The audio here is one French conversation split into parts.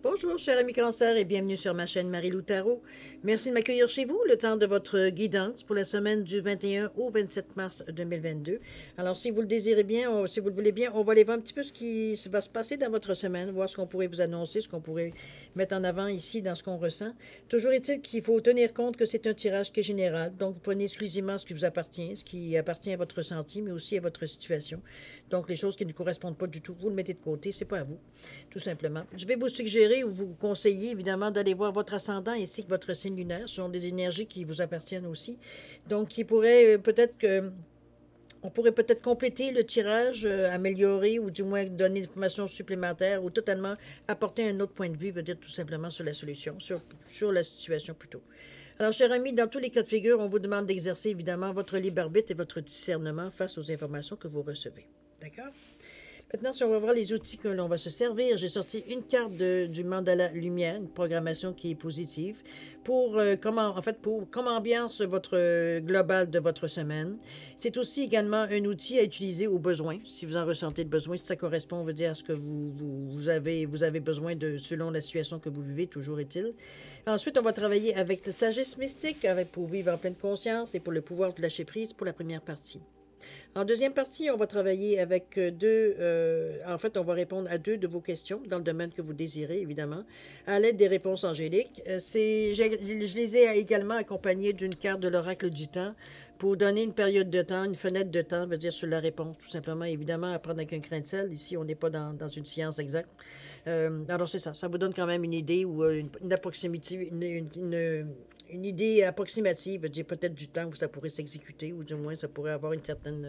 Bonjour, cher ami Cancer, et bienvenue sur ma chaîne Marie-Lou Tarot. Merci de m'accueillir chez vous, le temps de votre guidance pour la semaine du 21 au 27 mars 2022. Alors, si vous le désirez bien, si vous le voulez bien, on va aller voir un petit peu ce qui va se passer dans votre semaine, voir ce qu'on pourrait vous annoncer, ce qu'on pourrait mettre en avant ici dans ce qu'on ressent. Toujours est-il qu'il faut tenir compte que c'est un tirage qui est général, donc prenez exclusivement ce qui vous appartient, ce qui appartient à votre ressenti, mais aussi à votre situation. Donc, les choses qui ne correspondent pas du tout, vous le mettez de côté, c'est pas à vous, tout simplement. Je vais vous suggérer ou vous conseiller, évidemment, d'aller voir votre ascendant ainsi que votre signe lunaire. Ce sont des énergies qui vous appartiennent aussi. Donc, qui pourraient peut-être que on pourrait peut-être compléter le tirage, améliorer ou du moins donner des informations supplémentaires ou totalement apporter un autre point de vue, veut dire tout simplement sur la solution, sur la situation plutôt. Alors, chers amis, dans tous les cas de figure, on vous demande d'exercer évidemment votre libre arbitre et votre discernement face aux informations que vous recevez. D'accord? Maintenant, si on va voir les outils que l'on va se servir, j'ai sorti une carte du mandala lumière, une programmation qui est positive, pour comme ambiance votre globale de votre semaine. C'est aussi également un outil à utiliser au besoin, si vous en ressentez le besoin, si ça correspond, on veut dire, à ce que vous avez besoin de, selon la situation que vous vivez, toujours est-il. Ensuite, on va travailler avec la sagesse mystique, pour vivre en pleine conscience et pour le pouvoir de lâcher prise pour la première partie. En deuxième partie, on va travailler avec on va répondre à deux de vos questions dans le domaine que vous désirez, évidemment, à l'aide des réponses angéliques. Je les ai également accompagnées d'une carte de l'oracle du temps pour donner une période de temps, une fenêtre de temps, veut dire sur la réponse, tout simplement. Évidemment, à prendre avec un grain de sel. Ici, on n'est pas dans une science exacte. Alors, c'est ça. Ça vous donne quand même une idée ou une approximative, une idée approximative, veut dire peut-être du temps où ça pourrait s'exécuter, ou du moins ça pourrait avoir une certaine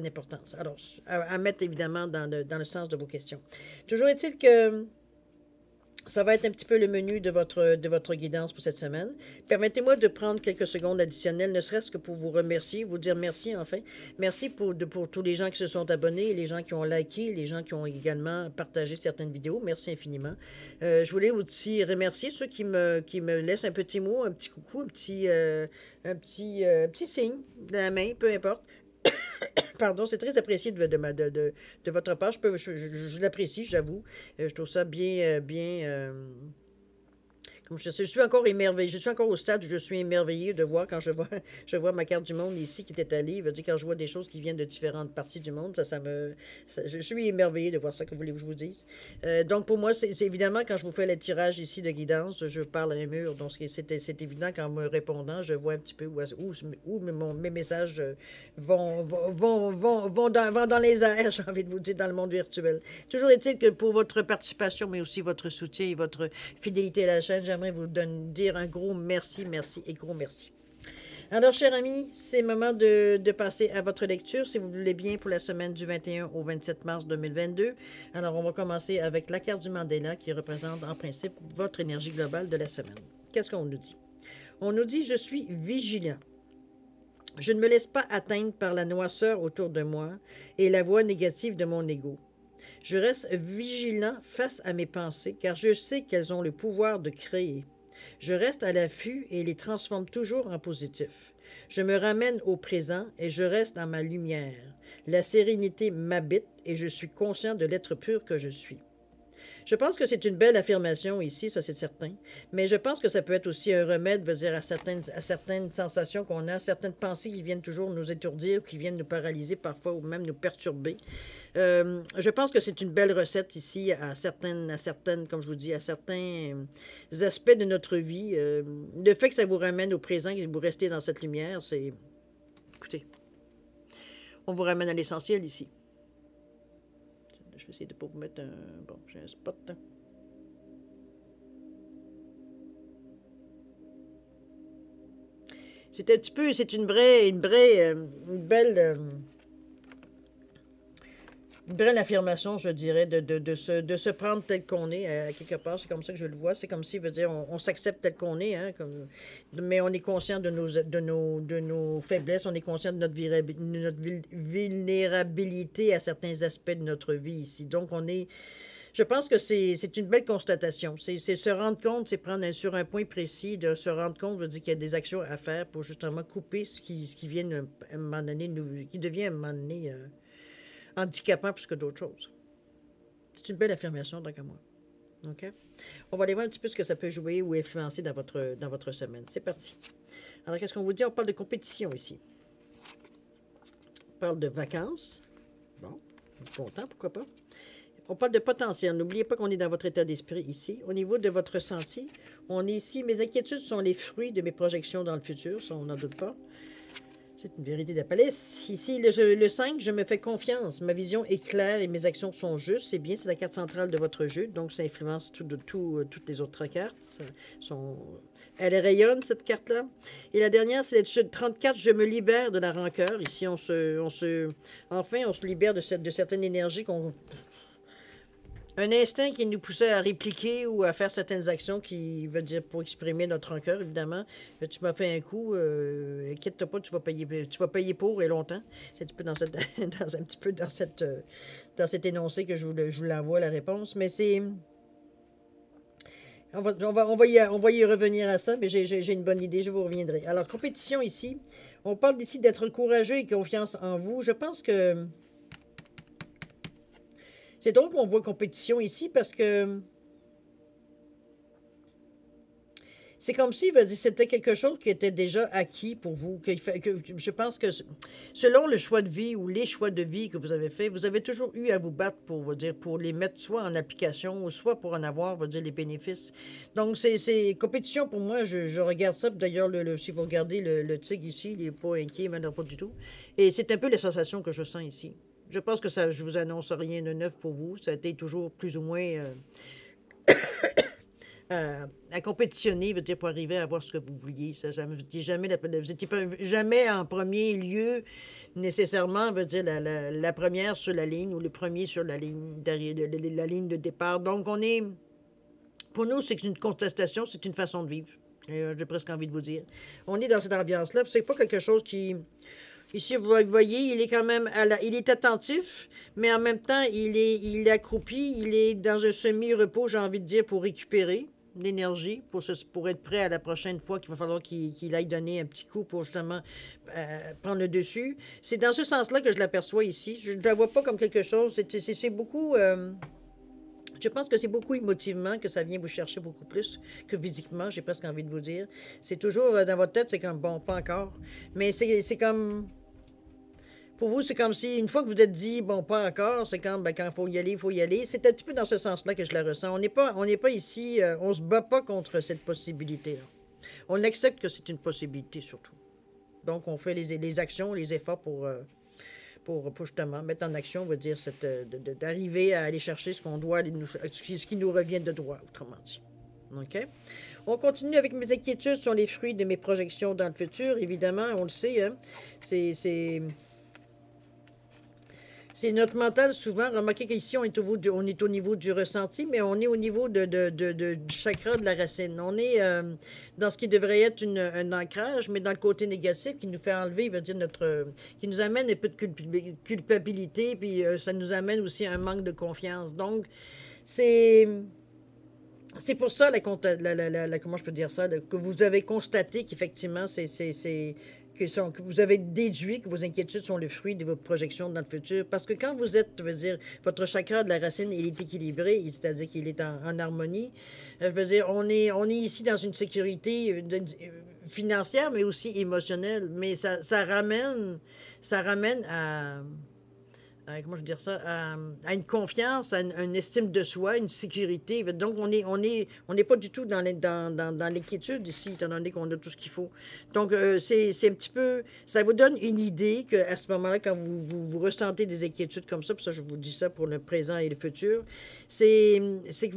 importance. Alors, à mettre évidemment dans le sens de vos questions. Toujours est-il que ça va être un petit peu le menu de votre guidance pour cette semaine. Permettez-moi de prendre quelques secondes additionnelles, ne serait-ce que pour vous remercier, vous dire merci enfin. Merci pour tous les gens qui se sont abonnés, les gens qui ont liké, les gens qui ont également partagé certaines vidéos. Merci infiniment. Je voulais aussi remercier ceux qui me laissent un petit mot, un petit coucou, petit signe de la main, peu importe. Pardon, c'est très apprécié de votre part. Je l'apprécie, j'avoue. Je trouve ça comme je suis encore émerveillé. Je suis encore au stade où je suis émerveillé de voir quand je vois ma carte du monde ici qui est étalée. Veut dire quand je vois des choses qui viennent de différentes parties du monde, je suis émerveillé de voir ça, que voulez-vous que je vous dise. Donc pour moi, c'est évidemment quand je vous fais le tirage ici de guidance, je parle à un mur. Donc c'est évident qu'en me répondant, je vois un petit peu où mes messages vont dans les airs, j'ai envie de vous dire, dans le monde virtuel. Toujours est-il que pour votre participation, mais aussi votre soutien et votre fidélité à la chaîne, j'aimerais vous dire un gros merci, merci et gros merci. Alors, chers amis, c'est le moment de passer à votre lecture, si vous voulez bien, pour la semaine du 21 au 27 mars 2022. Alors, on va commencer avec la carte du Mandela qui représente en principe votre énergie globale de la semaine. Qu'est-ce qu'on nous dit? On nous dit « Je suis vigilant. Je ne me laisse pas atteindre par la noirceur autour de moi et la voix négative de mon ego. Je reste vigilant face à mes pensées, car je sais qu'elles ont le pouvoir de créer. Je reste à l'affût et les transforme toujours en positif. Je me ramène au présent et je reste dans ma lumière. La sérénité m'habite et je suis conscient de l'être pur que je suis. » Je pense que c'est une belle affirmation ici, ça c'est certain, mais je pense que ça peut être aussi un remède, veut dire, à certaines sensations qu'on a, certaines pensées qui viennent toujours nous étourdir, qui viennent nous paralyser parfois ou même nous perturber. Je pense que c'est une belle recette ici à certaines, comme je vous dis, à certains aspects de notre vie. Le fait que ça vous ramène au présent et que vous restez dans cette lumière, c'est... Écoutez, on vous ramène à l'essentiel ici. Je vais essayer de ne pas vous mettre un... Bon, j'ai un spot. Hein. C'est un petit peu... C'est une belle affirmation, je dirais, de se prendre tel qu'on est, quelque part. C'est comme ça que je le vois. C'est comme si, veut dire, on s'accepte tel qu'on est, hein, mais on est conscient de nos faiblesses, on est conscient de notre vulnérabilité à certains aspects de notre vie ici. Donc, je pense que c'est une belle constatation. C'est se rendre compte, c'est prendre sur un point précis, de se rendre compte, veut dire qu'il y a des actions à faire pour justement couper ce qui vient à un moment donné, qui devient à un moment donné handicapant plus que d'autres choses. C'est une belle affirmation, donc à moi. OK? On va aller voir un petit peu ce que ça peut jouer ou influencer dans votre semaine. C'est parti. Alors, qu'est-ce qu'on vous dit? On parle de compétition ici. On parle de vacances. Bon, content, pourquoi pas. On parle de potentiel. N'oubliez pas qu'on est dans votre état d'esprit ici. Au niveau de votre ressenti, on est ici. Mes inquiétudes sont les fruits de mes projections dans le futur, ça, on n'en doute pas. C'est une vérité d'Appalès. Ici, le 5, je me fais confiance. Ma vision est claire et mes actions sont justes. C'est bien, c'est la carte centrale de votre jeu, donc ça influence toutes les autres cartes. Elle rayonne, cette carte-là. Et la dernière, c'est le 34, je me libère de la rancœur. Ici, enfin, on se libère de certaines énergies qu'on... Un instinct qui nous poussait à répliquer ou à faire certaines actions qui veut dire pour exprimer notre rancœur, évidemment. Tu m'as fait un coup, inquiète-toi pas, tu vas payer pour et longtemps. C'est un petit peu dans cet énoncé que je vous l'envoie, la réponse. Mais c'est... On va y revenir à ça, mais j'ai une bonne idée, je vous reviendrai. Alors, compétition ici. On parle d'ici d'être courageux et confiance en vous. Je pense que... C'est drôle qu'on voit compétition ici parce que c'est comme si c'était quelque chose qui était déjà acquis pour vous. Je pense que selon le choix de vie ou les choix de vie que vous avez fait, vous avez toujours eu à vous battre pour les mettre soit en application ou soit pour en avoir, les bénéfices. Donc, c'est compétition pour moi. Je regarde ça. D'ailleurs, si vous regardez le tigre ici, il n'est pas inquiet, mais non, pas du tout. Et c'est un peu les sensations que je sens ici. Je pense que je vous annonce rien de neuf pour vous. Ça a été toujours plus ou moins à compétitionner, pour arriver à avoir ce que vous vouliez. Vous n'étiez jamais en premier lieu nécessairement, la première sur la ligne ou le premier sur la ligne la ligne de départ. Donc, pour nous, c'est une contestation, c'est une façon de vivre. J'ai presque envie de vous dire. On est dans cette ambiance-là. C'est pas quelque chose qui... Ici, vous voyez, il est quand même il est attentif, mais en même temps, il est accroupi, il est dans un semi-repos, j'ai envie de dire, pour récupérer l'énergie, pour être prêt à la prochaine fois qu'il va falloir qu'il aille donner un petit coup pour justement prendre le dessus. C'est dans ce sens-là que je l'aperçois ici. Je ne la vois pas comme quelque chose, c'est beaucoup... je pense que c'est beaucoup émotivement que ça vient vous chercher beaucoup plus que physiquement, j'ai presque envie de vous dire. C'est toujours dans votre tête, c'est comme, bon, pas encore. Mais c'est comme... Pour vous, c'est comme si, une fois que vous êtes dit, bon, pas encore, c'est comme, quand il faut y aller, il faut y aller. C'est un petit peu dans ce sens-là que je la ressens. On n'est pas ici, on se bat pas contre cette possibilité-là. On accepte que c'est une possibilité, surtout. Donc, on fait les actions, les efforts pour justement mettre en action, on va dire, d'arriver à aller chercher ce qu'on doit, ce qui nous revient de droit, autrement dit. OK? On continue avec mes inquiétudes sur les fruits de mes projections dans le futur. Évidemment, on le sait, hein? C'est notre mental, souvent. Remarquez qu'ici, on est au niveau du ressenti, mais on est au niveau du chakra de la racine. On est dans ce qui devrait être un ancrage, mais dans le côté négatif qui nous fait enlever, qui nous amène un peu de culpabilité, puis ça nous amène aussi un manque de confiance. Donc, c'est pour ça, comment je peux dire ça, que vous avez constaté qu'effectivement, que vous avez déduit que vos inquiétudes sont le fruit de votre projection dans le futur. Parce que quand vous êtes, votre chakra de la racine, il est équilibré, c'est-à-dire qu'il est en harmonie. On est ici dans une sécurité financière, mais aussi émotionnelle. Mais ça ramène comment je veux dire ça, à une confiance, à une estime de soi, une sécurité. Donc, on n'est pas du tout dans l'inquiétude ici, étant donné qu'on a tout ce qu'il faut. Donc, c'est un petit peu, ça vous donne une idée qu'à ce moment-là, quand vous ressentez des inquiétudes comme ça, puis ça, je vous dis ça pour le présent et le futur, c'est que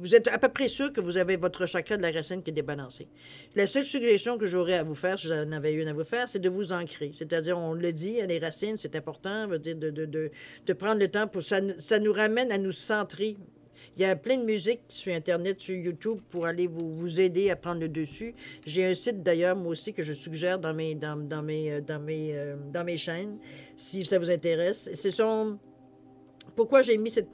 vous êtes à peu près sûr que vous avez votre chakra de la racine qui est débalancé. La seule suggestion que j'aurais à vous faire, si j'en avais une à vous faire, c'est de vous ancrer. C'est-à-dire, on le dit, les racines, c'est important, de prendre le temps pour... Ça nous ramène à nous centrer. Il y a plein de musique sur Internet, sur YouTube, pour aller vous aider à prendre le dessus. J'ai un site, d'ailleurs, moi aussi, que je suggère dans mes chaînes, si ça vous intéresse. Pourquoi j'ai mis cette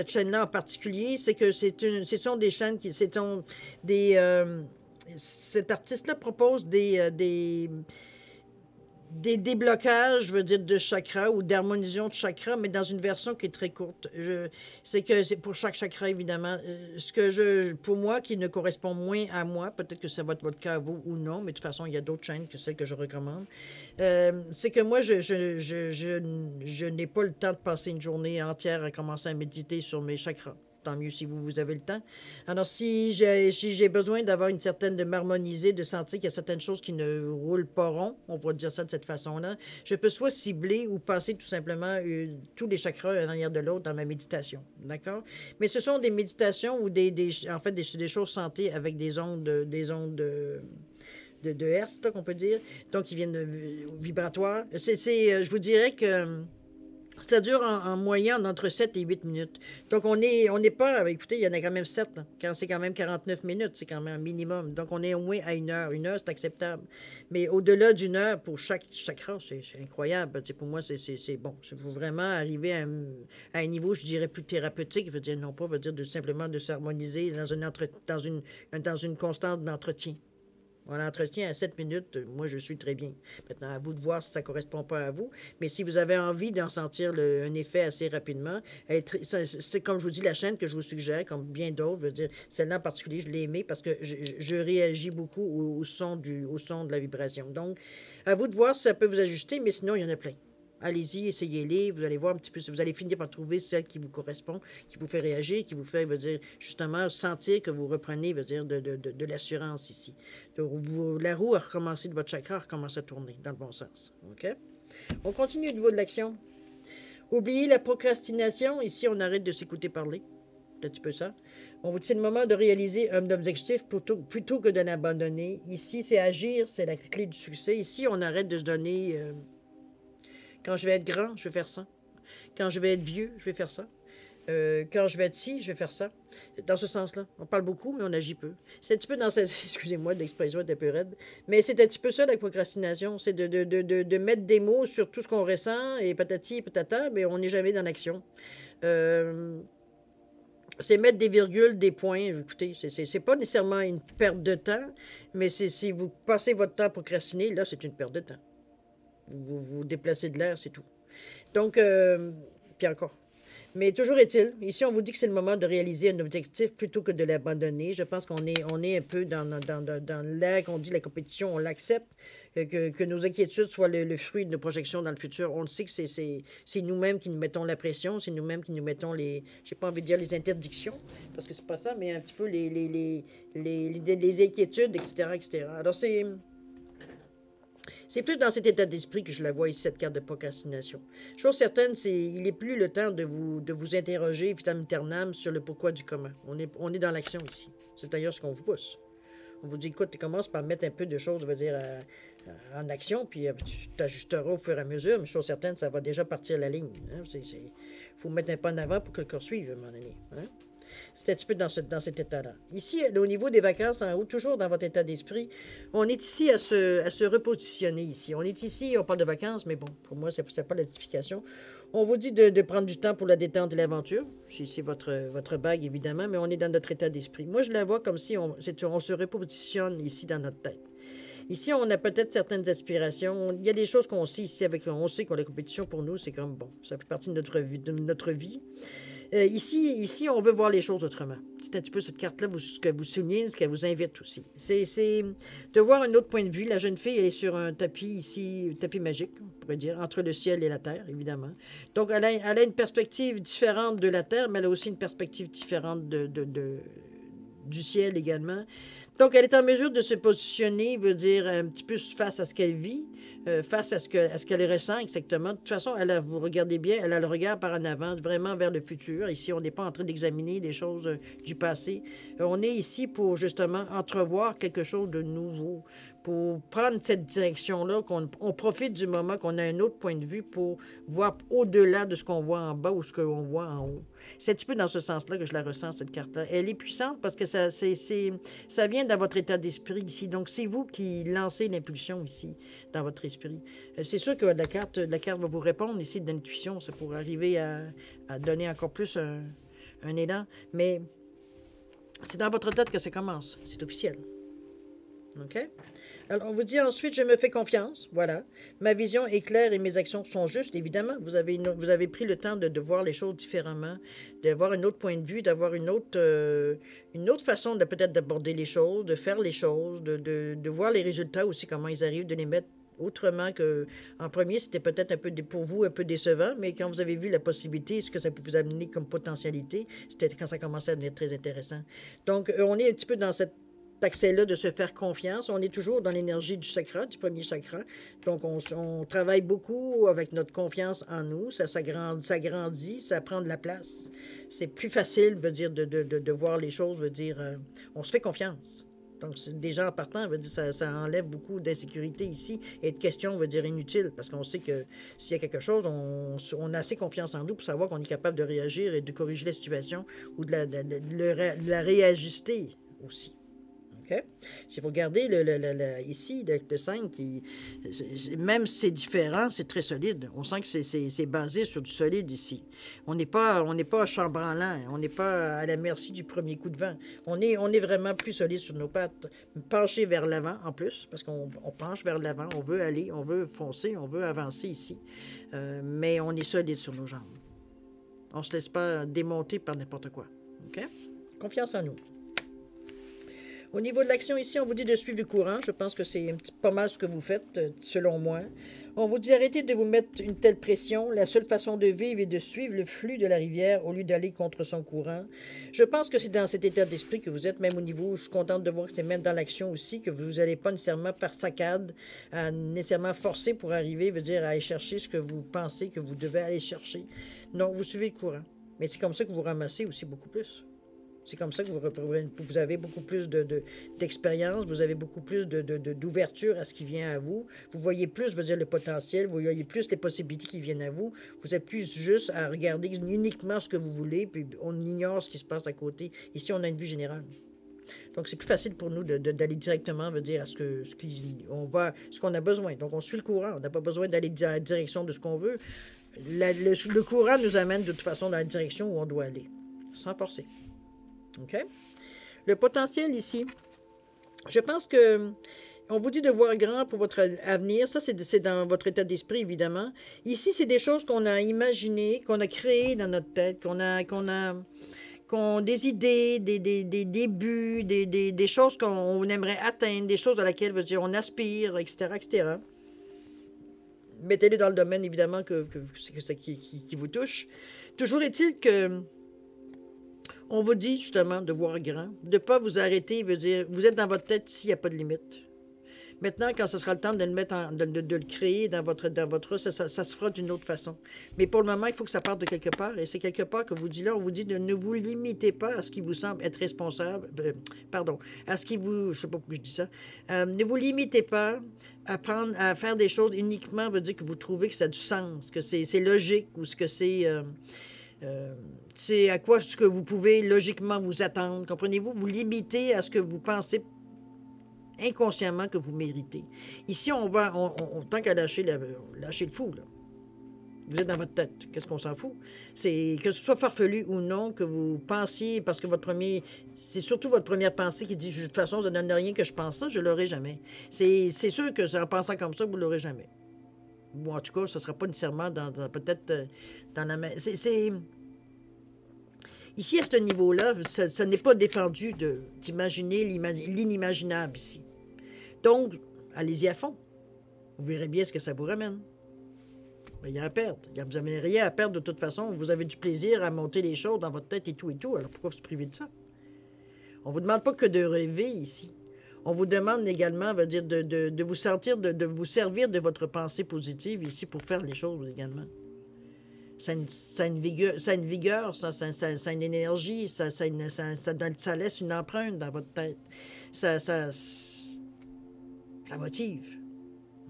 chaîne-là en particulier, c'est que ce sont des chaînes cet artiste-là propose des déblocages, je veux dire, de chakras ou d'harmonisation de chakras, mais dans une version qui est très courte. C'est que c'est pour chaque chakra, évidemment. Pour moi, qui ne correspond moins à moi, peut-être que ça va être votre cas à vous ou non, mais de toute façon, il y a d'autres chaînes que celles que je recommande. C'est que moi, je n'ai pas le temps de passer une journée entière à commencer à méditer sur mes chakras. Tant mieux si vous avez le temps. Alors, si j'ai besoin d'avoir une certaine de m'harmoniser, de sentir qu'il y a certaines choses qui ne roulent pas rond, on va dire ça de cette façon-là, je peux soit cibler ou passer tout simplement tous les chakras un derrière de l'autre dans ma méditation. D'accord? Mais ce sont des méditations ou en fait, des choses santé avec des ondes de hertz, qu'on peut dire, donc qui viennent vibratoires. Je vous dirais que ça dure en moyenne entre 7 et 8 minutes. Donc, on n'est pas... Écoutez, il y en a quand même 7. Là. Quand c'est quand même 49 minutes, c'est quand même un minimum. Donc, on est au moins à 1 heure. 1 heure, c'est acceptable. Mais au-delà d'1 heure pour chaque chakra, c'est incroyable. Pour moi, c'est bon. Il faut vraiment arriver à un niveau, je dirais, plus thérapeutique. Veut dire, non pas, veut dire simplement de s'harmoniser dans une constante d'entretien. On entretient à 7 minutes, moi je suis très bien. Maintenant, à vous de voir si ça ne correspond pas à vous. Mais si vous avez envie d'en sentir un effet assez rapidement, c'est comme je vous dis, la chaîne que je vous suggère, comme bien d'autres, je veux dire, celle-là en particulier, je l'ai aimée parce que je réagis beaucoup au son de la vibration. Donc, à vous de voir si ça peut vous ajuster, mais sinon, il y en a plein. Allez-y, essayez-les, vous allez voir un petit peu, vous allez finir par trouver celle qui vous correspond, qui vous fait réagir, qui vous fait, veut dire, justement, sentir que vous reprenez, veut dire, de l'assurance ici. Donc, la roue a recommencé de votre chakra, a recommencé à tourner dans le bon sens. OK? On continue au niveau de l'action. Oubliez la procrastination. Ici, on arrête de s'écouter parler. C'est un petit peu ça. On vous dit c'est le moment de réaliser un objectif plutôt que de l'abandonner. Ici, c'est agir, c'est la clé du succès. Ici, on arrête de se donner... quand je vais être grand, je vais faire ça. Quand je vais être vieux, je vais faire ça. Quand je vais être ci, je vais faire ça. Dans ce sens-là. On parle beaucoup, mais on agit peu. C'est un petit peu dans cette... Excusez-moi, l'expression est un peu raide. Mais c'est un petit peu ça, la procrastination. C'est de mettre des mots sur tout ce qu'on ressent, et patati et patata, mais on n'est jamais dans l'action. C'est mettre des virgules, des points. Écoutez, c'est pas nécessairement une perte de temps, mais si vous passez votre temps à procrastiner, là, c'est une perte de temps. Vous déplacez de l'air, c'est tout. Donc, puis encore. Mais toujours est-il, ici, on vous dit que c'est le moment de réaliser un objectif plutôt que de l'abandonner. Je pense qu'on est un peu dans l'air qu'on dit la compétition, on l'accepte. Que nos inquiétudes soient le fruit de nos projections dans le futur. On le sait que c'est nous-mêmes qui nous mettons la pression, c'est nous-mêmes qui nous mettons j'ai pas envie de dire les interdictions, parce que c'est pas ça, mais un petit peu les inquiétudes, etc., etc. Alors, c'est plus dans cet état d'esprit que je la vois ici, cette carte de procrastination. Chose certaine, il n'est plus le temps de vous interroger vitam aeternam sur le pourquoi du comment. On est dans l'action ici. C'est d'ailleurs ce qu'on vous pousse. On vous dit, écoute, tu commences par mettre un peu de choses, je veux dire, en action, puis tu t'ajusteras au fur et à mesure, mais chose certaine, ça va déjà partir la ligne. Il faut mettre un pas en avant pour que le corps suive, à un moment donné. Hein? C'est un petit peu dans cet état-là. Ici, au niveau des vacances en haut, toujours dans votre état d'esprit, on est ici à se repositionner ici. On est ici, on parle de vacances, mais bon, pour moi, c'est pas l'identification. On vous dit de prendre du temps pour la détente et l'aventure. C'est votre bague, évidemment, mais on est dans notre état d'esprit. Moi, je la vois comme si on se repositionne ici dans notre tête. Ici, on a peut-être certaines aspirations. Il y a des choses qu'on sait ici, on sait que la compétition pour nous, c'est comme, bon, ça fait partie de notre vie. Ici, on veut voir les choses autrement. C'est un petit peu cette carte-là, ce que vous soulignez, ce qu'elle vous invite aussi. C'est de voir un autre point de vue. La jeune fille, elle est sur un tapis ici, un tapis magique, on pourrait dire, entre le ciel et la terre, évidemment. Donc, elle a une perspective différente de la terre, mais elle a aussi une perspective différente du ciel également. Donc, elle est en mesure de se positionner, veut dire, un petit peu face à ce qu'elle vit, face à ce qu'elle ressent exactement. De toute façon, vous regardez bien, elle a le regard par en avant, vraiment vers le futur. Ici, on n'est pas en train d'examiner des choses du passé. On est ici pour, justement, entrevoir quelque chose de nouveau, pour prendre cette direction-là, on profite du moment qu'on a un autre point de vue pour voir au-delà de ce qu'on voit en bas ou ce qu'on voit en haut. C'est un petit peu dans ce sens-là que je la ressens, cette carte-là. Elle est puissante parce que ça vient dans votre état d'esprit ici. Donc, c'est vous qui lancez l'impulsion ici, dans votre esprit. C'est sûr que la carte va vous répondre ici de l'intuition. Ça pourrait arriver à donner encore plus un élan. Mais c'est dans votre tête que ça commence. C'est officiel. OK? Alors, on vous dit ensuite, je me fais confiance. Voilà. Ma vision est claire et mes actions sont justes. Évidemment, vous avez pris le temps de voir les choses différemment, d'avoir un autre point de vue, d'avoir une autre façon de peut-être d'aborder les choses, de faire les choses, de voir les résultats aussi, comment ils arrivent, de les mettre autrement que en premier, c'était peut-être un peu pour vous un peu décevant, mais quand vous avez vu la possibilité, ce que ça peut vous amener comme potentialité, c'était quand ça commençait à devenir très intéressant. Donc, on est un petit peu dans cet accès-là de se faire confiance. On est toujours dans l'énergie du chakra, du premier chakra. Donc, on travaille beaucoup avec notre confiance en nous. Ça grandit, ça prend de la place. C'est plus facile, veut dire, de voir les choses, veut dire, on se fait confiance. Donc, déjà en partant, veut dire, ça enlève beaucoup d'insécurité ici et de questions, veut dire, inutiles, parce qu'on sait que s'il y a quelque chose, on a assez confiance en nous pour savoir qu'on est capable de réagir et de corriger la situation ou de la réajuster aussi. Okay? Si vous regardez ici, le 5, même si c'est différent, c'est très solide. On sent que c'est basé sur du solide ici. On n'est pas à chambranlant, on n'est pas à la merci du premier coup de vent. On est vraiment plus solide sur nos pattes, penché vers l'avant en plus, parce qu'on penche vers l'avant, on veut aller, on veut foncer, on veut avancer ici. Mais on est solide sur nos jambes. On ne se laisse pas démonter par n'importe quoi. Okay? Confiance en nous. Au niveau de l'action ici, on vous dit de suivre le courant. Je pense que c'est pas mal ce que vous faites, selon moi. On vous dit arrêtez de vous mettre une telle pression. La seule façon de vivre est de suivre le flux de la rivière au lieu d'aller contre son courant. Je pense que c'est dans cet état d'esprit que vous êtes, même au niveau, je suis contente de voir que c'est même dans l'action aussi, que vous n'allez pas nécessairement par saccade, nécessairement forcer pour arriver, veut dire à aller chercher ce que vous pensez que vous devez aller chercher. Non, vous suivez le courant. Mais c'est comme ça que vous ramassez aussi beaucoup plus. C'est comme ça que vous avez beaucoup plus d'expérience, vous avez beaucoup plus d'ouverture à ce qui vient à vous. Vous voyez plus, je veux dire, le potentiel, vous voyez plus les possibilités qui viennent à vous. Vous êtes plus juste à regarder uniquement ce que vous voulez, puis on ignore ce qui se passe à côté. Ici, on a une vue générale. Donc, c'est plus facile pour nous d'aller directement, veut dire, à ce qu'on a besoin. Donc, on suit le courant. On n'a pas besoin d'aller dans la direction de ce qu'on veut. Le courant nous amène de toute façon dans la direction où on doit aller, sans forcer. OK? Le potentiel ici, je pense que on vous dit de voir grand pour votre avenir. Ça, c'est dans votre état d'esprit, évidemment. Ici, c'est des choses qu'on a imaginées, qu'on a créées dans notre tête, des idées, des buts, des choses qu'on aimerait atteindre, des choses à laquelle on aspire, etc., etc. Mettez-les dans le domaine, évidemment, qui vous touche. Toujours est-il que on vous dit justement de voir grand, de ne pas vous arrêter, veut dire, vous êtes dans votre tête ici, il n'y a pas de limite. Maintenant, quand ce sera le temps de le mettre de le créer dans votre ça se fera d'une autre façon. Mais pour le moment, il faut que ça parte de quelque part. Et c'est quelque part que vous dit là, on vous dit de ne vous limitez pas à ce qui vous semble être responsable. À ce qui vous, je sais pas pourquoi je dis ça. Ne vous limitez pas à faire des choses uniquement, veut dire que vous trouvez que ça a du sens, que c'est logique ou ce que c'est à quoi ce que vous pouvez logiquement vous attendre. Comprenez-vous? Vous limitez à ce que vous pensez inconsciemment que vous méritez. Ici, on tant qu'à lâcher le fou, là. Vous êtes dans votre tête. Qu'est-ce qu'on s'en fout? C'est que ce soit farfelu ou non, que vous pensiez, parce que c'est surtout votre première pensée qui dit, de toute façon, ça ne donne rien que je pense ça, je ne l'aurai jamais. C'est sûr que en pensant comme ça, vous ne l'aurez jamais. Ou en tout cas, ce ne sera pas nécessairement peut-être dans la main. Ici, à ce niveau-là, ça n'est pas défendu d'imaginer l'inimaginable ici. Donc, allez-y à fond. Vous verrez bien ce que ça vous ramène. Il y a à perdre. Vous n'avez rien à perdre de toute façon. Vous avez du plaisir à monter les choses dans votre tête et tout. Alors pourquoi vous priver de ça? On ne vous demande pas que de rêver ici. On vous demande également, veut dire, de vous sentir, de vous servir de votre pensée positive ici pour faire les choses également. Ça a une vigueur, ça a une énergie, ça laisse une empreinte dans votre tête. Ça motive.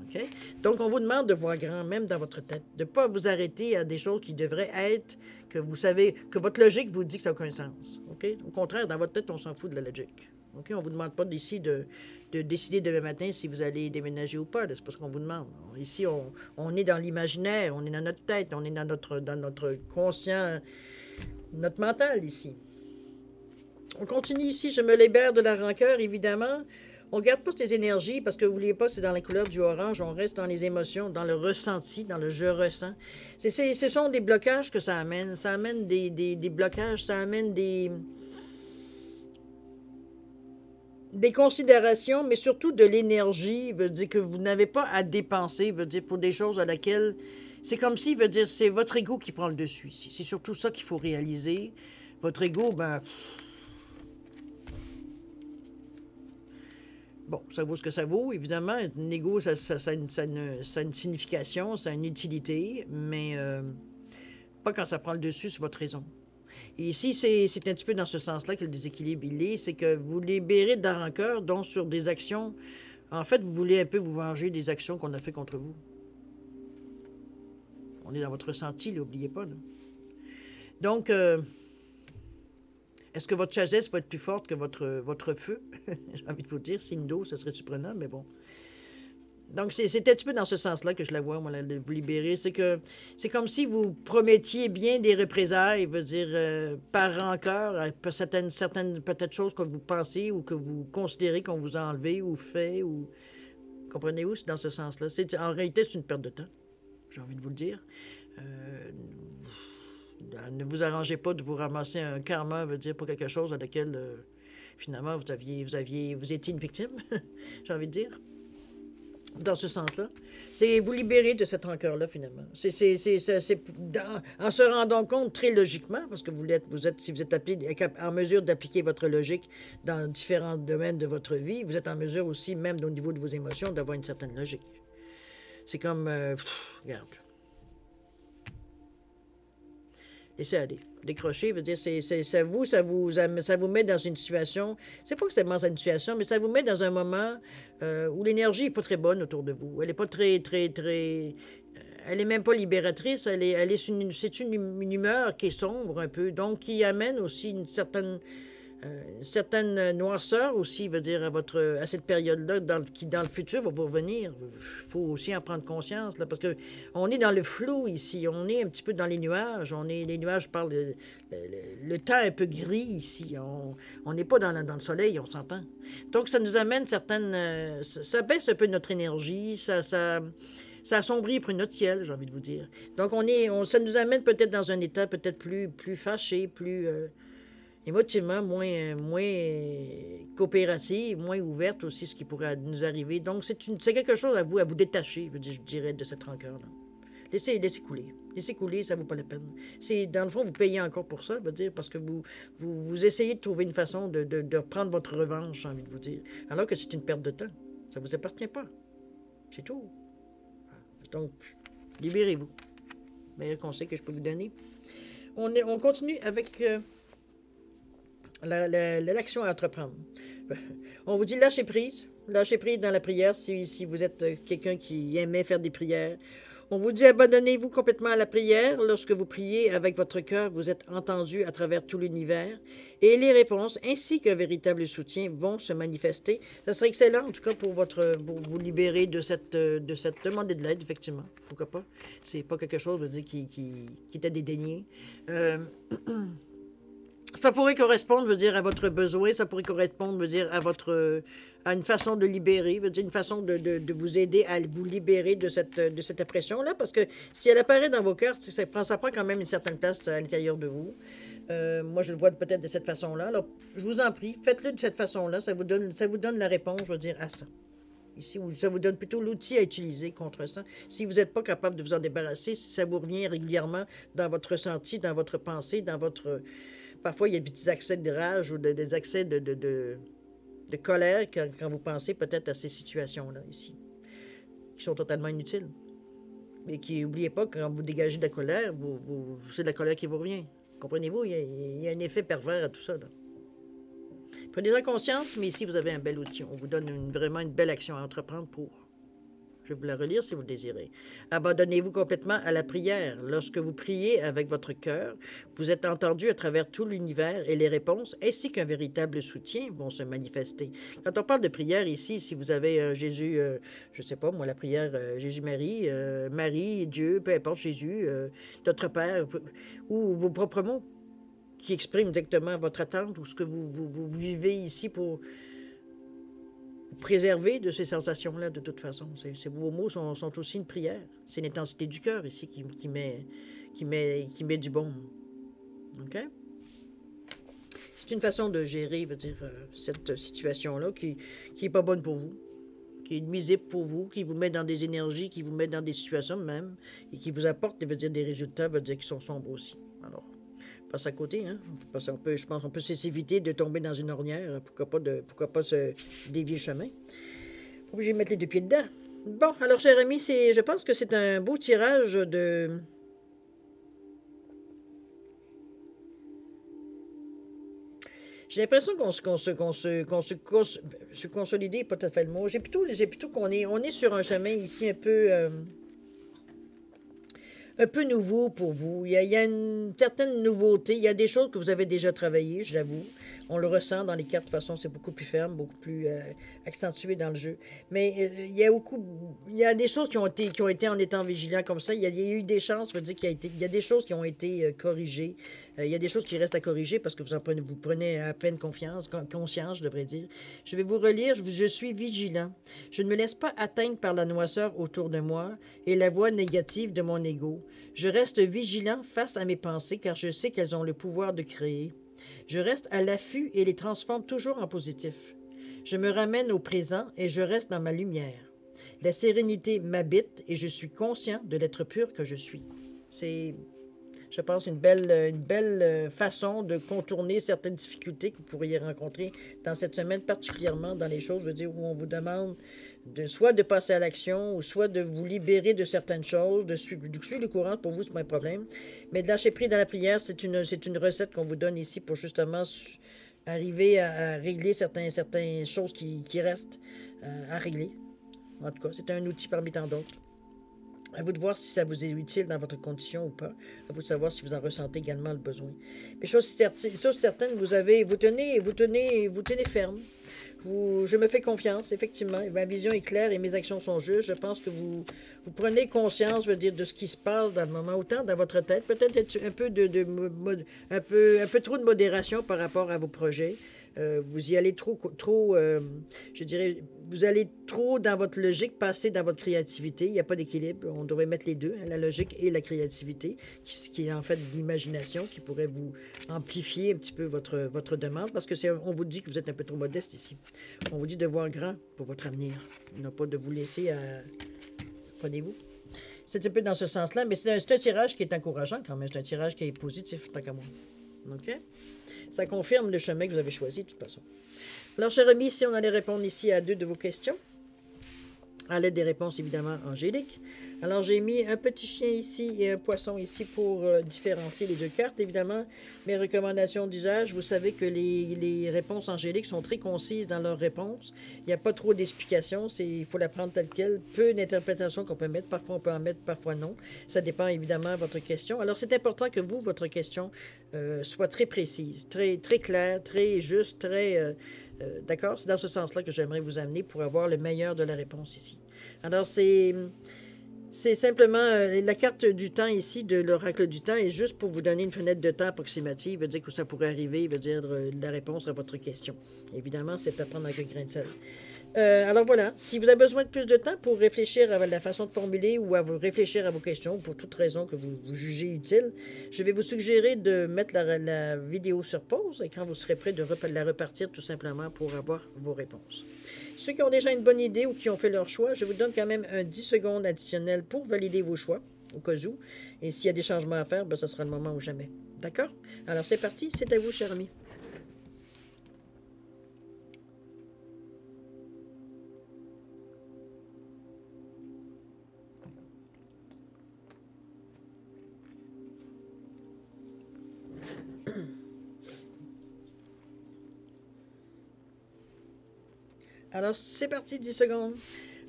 Okay? Donc, on vous demande de voir grand, même dans votre tête. De ne pas vous arrêter à des choses qui devraient être, que vous savez, que votre logique vous dit que ça n'a aucun sens. Okay? Au contraire, dans votre tête, on s'en fout de la logique. Okay? On ne vous demande pas d'ici de décider demain matin si vous allez déménager ou pas. C'est pas ce qu'on vous demande. Ici, on est dans l'imaginaire, on est dans notre tête, on est dans notre conscient, notre mental ici. On continue ici. Je me libère de la rancœur, évidemment. On ne garde pas ces énergies parce que vous n'oubliez pas, c'est dans la couleur du orange, on reste dans les émotions, dans le ressenti, dans le je ressens. Ce sont des blocages que ça amène. Ça amène des blocages, ça amène des considérations, mais surtout de l'énergie, veut dire que vous n'avez pas à dépenser, veut dire pour des choses à laquelle... C'est comme si, veut dire, c'est votre ego qui prend le dessus ici. C'est surtout ça qu'il faut réaliser. Votre ego, ben... Bon, ça vaut ce que ça vaut, évidemment. Un ego, ça a une signification, ça a une utilité, mais pas quand ça prend le dessus sur votre raison. Et ici, c'est un petit peu dans ce sens-là que le déséquilibre, il est, c'est que vous libérez de la rancœur, donc sur des actions... En fait, vous voulez un peu vous venger des actions qu'on a fait contre vous. On est dans votre ressenti, n'oubliez pas. Là. Donc, est-ce que votre sagesse va être plus forte que votre feu? J'ai envie de vous dire, signe d'eau, ça serait surprenant, mais bon. Donc, c'est un petit peu dans ce sens-là que je la vois, moi, de vous libérer. C'est que c'est comme si vous promettiez bien des représailles, veut dire, par rancœur, certaines peut-être choses que vous pensez ou que vous considérez qu'on vous a enlevé ou fait, ou... Comprenez-vous? C'est dans ce sens-là. En réalité, c'est une perte de temps, j'ai envie de vous le dire. Ne vous arrangez pas de vous ramasser un karma, veut dire, pour quelque chose à laquelle, finalement, vous étiez une victime, j'ai envie de dire. Dans ce sens-là. C'est vous libérer de cette rancœur-là, finalement. En se rendant compte très logiquement, parce que si vous êtes en mesure d'appliquer votre logique dans différents domaines de votre vie, vous êtes en mesure aussi, même au niveau de vos émotions, d'avoir une certaine logique. C'est comme, regarde. Laissez aller. Décrocher, veut dire, ça vous met dans une situation, c'est pas que c'est dans une situation, mais ça vous met dans un moment où l'énergie n'est pas très bonne autour de vous. Elle n'est pas elle est même pas libératrice, c'est une humeur qui est sombre un peu, donc qui amène aussi une certaine noirceur aussi, veut dire, à cette période-là, qui dans le futur va vous revenir. Il faut aussi en prendre conscience, là, parce que on est dans le flou ici, on est un petit peu dans les nuages, les nuages parlent le temps un peu gris ici, on n'est pas dans le soleil, on s'entend. Donc ça nous amène ça baisse un peu notre énergie, ça assombrit pour notre ciel, j'ai envie de vous dire. Donc ça nous amène peut-être dans un état peut-être plus fâché, plus... émotivement moins coopérative, moins ouverte aussi, ce qui pourrait nous arriver. Donc, c'est quelque chose à vous détacher, je dirais, de cette rancœur-là. Laissez couler. Laissez couler, ça ne vaut pas la peine. Dans le fond, vous payez encore pour ça, veut dire, parce que vous essayez de trouver une façon de reprendre votre revanche, j'ai envie de vous dire. Alors que c'est une perte de temps. Ça ne vous appartient pas. C'est tout. Donc, libérez-vous. Meilleur conseil que je peux vous donner. On continue avec... l'action à entreprendre. On vous dit lâcher prise. Lâcher prise dans la prière si vous êtes quelqu'un qui aimait faire des prières. On vous dit abandonnez-vous complètement à la prière. Lorsque vous priez avec votre cœur, vous êtes entendu à travers tout l'univers et les réponses ainsi qu'un véritable soutien vont se manifester. Ça serait excellent, en tout cas, pour vous libérer de cette demande de l'aide, effectivement. Pourquoi pas? C'est pas quelque chose, je veux dire, qui était dédaigné. Ça pourrait correspondre, veut dire, à votre besoin, ça pourrait correspondre, veut dire, à une façon de libérer, veut dire, une façon de vous aider à vous libérer de cette oppression-là, parce que si elle apparaît dans vos cœurs, ça prend quand même une certaine place à l'intérieur de vous. Moi, je le vois peut-être de cette façon-là. Alors, je vous en prie, faites-le de cette façon-là, ça vous donne la réponse, je veux dire, à ça. Ici, ça vous donne plutôt l'outil à utiliser contre ça. Si vous n'êtes pas capable de vous en débarrasser, si ça vous revient régulièrement dans votre ressenti, dans votre pensée, dans votre... Parfois, il y a des petits accès de rage ou des accès de colère quand vous pensez peut-être à ces situations-là ici, qui sont totalement inutiles. Mais qui, n'oubliez pas, quand vous dégagez de la colère, c'est de la colère qui vous revient. Comprenez-vous? Il y a un effet pervers à tout ça. Là. Prenez-en conscience, mais ici, vous avez un bel outil. On vous donne vraiment une belle action à entreprendre pour... Je vais vous la relire si vous le désirez. Abandonnez-vous complètement à la prière. Lorsque vous priez avec votre cœur, vous êtes entendu à travers tout l'univers et les réponses, ainsi qu'un véritable soutien, vont se manifester. Quand on parle de prière ici, si vous avez Jésus, je ne sais pas, moi, la prière Jésus-Marie, Marie, Dieu, peu importe, Jésus, notre Père, ou vos propres mots qui expriment exactement votre attente ou ce que vous vivez ici pour... préserver de ces sensations-là, de toute façon. Vos mots sont aussi une prière. C'est l'intensité du cœur ici qui met du baume. OK? C'est une façon de gérer, veut dire, cette situation-là qui n'est pas bonne pour vous, qui est nuisible pour vous, qui vous met dans des énergies, qui vous met dans des situations même, et qui vous apporte, veut dire, des résultats, veut dire, qui sont sombres aussi. Alors, passe à côté, hein? Parce qu'on peut, je pense qu'on peut s'éviter de tomber dans une ornière. Pourquoi pas se dévier le chemin? Obligé de mettre les deux pieds dedans. Bon, alors, cher ami, je pense que c'est un beau tirage de... J'ai l'impression qu'on se consolider, pas tout à fait le mot. J'ai plutôt qu'on est sur un chemin ici un peu nouveau pour vous. Il y a une certaine nouveauté. Il y a des choses que vous avez déjà travaillées, je l'avoue. On le ressent dans les cartes. De toute façon, c'est beaucoup plus ferme, beaucoup plus accentué dans le jeu. Mais il y a des choses qui ont été en étant vigilants comme ça. Il y a eu des chances, je veux dire il y a des choses qui ont été corrigées. Il y a des choses qui restent à corriger parce que vous prenez à peine conscience, je devrais dire. Je vais vous relire. Je suis vigilant. Je ne me laisse pas atteindre par la noirceur autour de moi et la voix négative de mon ego. Je reste vigilant face à mes pensées car je sais qu'elles ont le pouvoir de créer. Je reste à l'affût et les transforme toujours en positif. Je me ramène au présent et je reste dans ma lumière. La sérénité m'habite et je suis conscient de l'être pur que je suis. C'est, je pense, une belle façon de contourner certaines difficultés que vous pourriez rencontrer dans cette semaine, particulièrement dans les choses, je veux dire, où on vous demande soit de passer à l'action, ou soit de vous libérer de certaines choses, de suivre le courant, pour vous, c'est pas un problème. Mais de lâcher prise dans la prière, c'est une recette qu'on vous donne ici pour justement arriver à régler certaines choses qui restent à régler. En tout cas, c'est un outil parmi tant d'autres. À vous de voir si ça vous est utile dans votre condition ou pas. À vous de savoir si vous en ressentez également le besoin. Mais chose certaine, vous tenez ferme. Je me fais confiance, effectivement. Ma vision est claire et mes actions sont justes. Je pense que vous prenez conscience, je veux dire, de ce qui se passe dans le moment, autant dans votre tête, peut-être un peu trop de modération par rapport à vos projets. Vous y allez trop, je dirais, vous allez trop dans votre logique, passer dans votre créativité. Il n'y a pas d'équilibre. On devrait mettre les deux, hein, la logique et la créativité, qui est en fait l'imagination, qui pourrait vous amplifier un petit peu votre demande, parce que on vous dit que vous êtes un peu trop modeste ici. On vous dit de voir grand pour votre avenir, non pas de vous laisser à... Prenez-vous. C'est un peu dans ce sens-là, mais c'est un tirage qui est encourageant quand même. C'est un tirage qui est positif, tant qu'à moi. OK? Ça confirme le chemin que vous avez choisi, de toute façon. Alors, cher ami, ici, on allait répondre ici à 2 de vos questions, à l'aide des réponses, évidemment, angéliques. Alors, j'ai mis un petit chien ici et un poisson ici pour différencier les 2 cartes. Évidemment, mes recommandations d'usage, vous savez que les réponses angéliques sont très concises dans leurs réponses. Il n'y a pas trop d'explications. Il faut la prendre telle quelle. Peu d'interprétations qu'on peut mettre. Parfois, on peut en mettre, parfois non. Ça dépend, évidemment, de votre question. Alors, c'est important que votre question soit très précise, très claire, très juste, très... d'accord? C'est dans ce sens-là que j'aimerais vous amener pour avoir le meilleur de la réponse ici. Alors, c'est simplement la carte du temps ici, de l'oracle du temps, est juste pour vous donner une fenêtre de temps approximative, veut dire que ça pourrait arriver, veut dire la réponse à votre question. Évidemment, c'est à prendre avec un grain de sel. Alors voilà, si vous avez besoin de plus de temps pour réfléchir à la façon de formuler ou réfléchir à vos questions, pour toute raison que vous jugez utile, je vais vous suggérer de mettre la vidéo sur pause et quand vous serez prêt de la repartir tout simplement pour avoir vos réponses. Ceux qui ont déjà une bonne idée ou qui ont fait leur choix, je vous donne quand même un 10 secondes additionnel pour valider vos choix, au cas où. Et s'il y a des changements à faire, ben, ce sera le moment ou jamais. D'accord? Alors c'est parti, c'est à vous, cher ami. Alors, c'est parti, 10 secondes.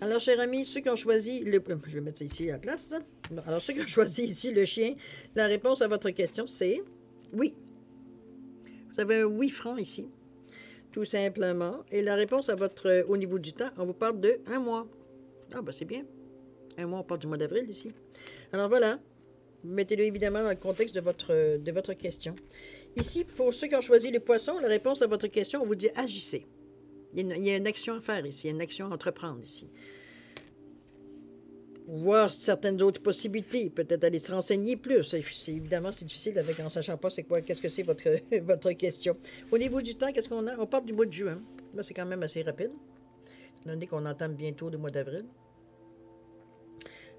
Alors, chers amis, ceux qui ont choisi je vais mettre ça ici à la place. Alors, ceux qui ont choisi ici le chien, la réponse à votre question, c'est oui. Vous avez un oui franc ici, tout simplement. Et la réponse à au niveau du temps, on vous parle de 1 mois. Ah, ben c'est bien. 1 mois, on parle du mois d'avril ici. Alors, voilà. Mettez-le évidemment dans le contexte de votre question. Ici, pour ceux qui ont choisi les poissons, la réponse à votre question, on vous dit agissez. Il y a une action à faire ici, il y a une action à entreprendre ici. Voir certaines autres possibilités, peut-être aller se renseigner plus. Évidemment, c'est difficile avec en ne sachant pas c'est quoi, qu'est-ce que c'est votre, votre question. Au niveau du temps, qu'est-ce qu'on a? On part du mois de juin. Là, c'est quand même assez rapide, étant donné qu'on entame bientôt le mois d'avril.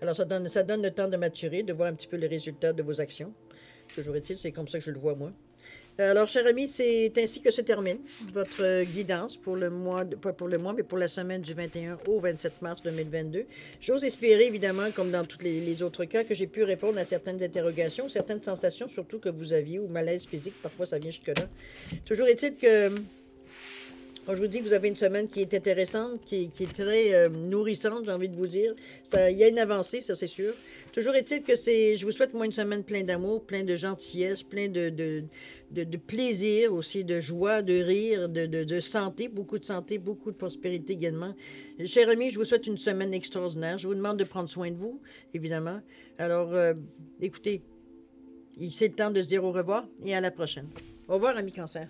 Alors, ça donne le temps de maturer, de voir un petit peu les résultats de vos actions. Toujours est-il, c'est comme ça que je le vois, moi. Alors, chers amis, c'est ainsi que se termine votre guidance pour le mois, pas pour le mois, mais pour la semaine du 21 au 27 mars 2022. J'ose espérer, évidemment, comme dans tous les autres cas, que j'ai pu répondre à certaines interrogations, certaines sensations, surtout que vous aviez, ou malaise physique, parfois ça vient jusque-là. Toujours est-il que, quand je vous dis que vous avez une semaine qui est intéressante, qui est très nourrissante, j'ai envie de vous dire. Il y a une avancée, ça c'est sûr. Toujours est-il que je vous souhaite, moi, une semaine pleine d'amour, plein de gentillesse, plein de plaisir aussi, de joie, de rire, de santé, beaucoup de prospérité également. Chers amis, je vous souhaite une semaine extraordinaire. Je vous demande de prendre soin de vous, évidemment. Alors, écoutez, c'est le temps de se dire au revoir et à la prochaine. Au revoir, amis Cancer.